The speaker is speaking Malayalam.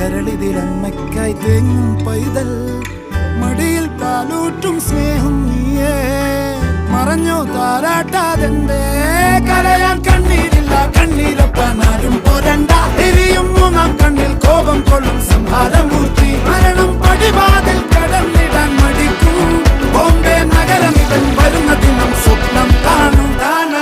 കരളിതിലമ്മയ്ക്കായി തേങ്ങും പൈതൽ മടിയിൽ പാലൂറ്റും സ്നേഹം നീയേ മറഞ്ഞോ താരാട്ടാതെന്തേ കരയാൻ കണ്ണീരില്ല കണ്ണീരൊപ്പാൻ ആരും പോരണ്ട എരിയും മൂന്നാം കണ്ണിൽ കോപം കൊള്ളും സംഹാരമൂർത്തി മരണം പടിവാതിൽ കടന്നിടാൻ മടിക്കും ബോംബെ നഗരം ഇവൻ വരുന്ന ദിനം സ്വപ്നം കാണും താന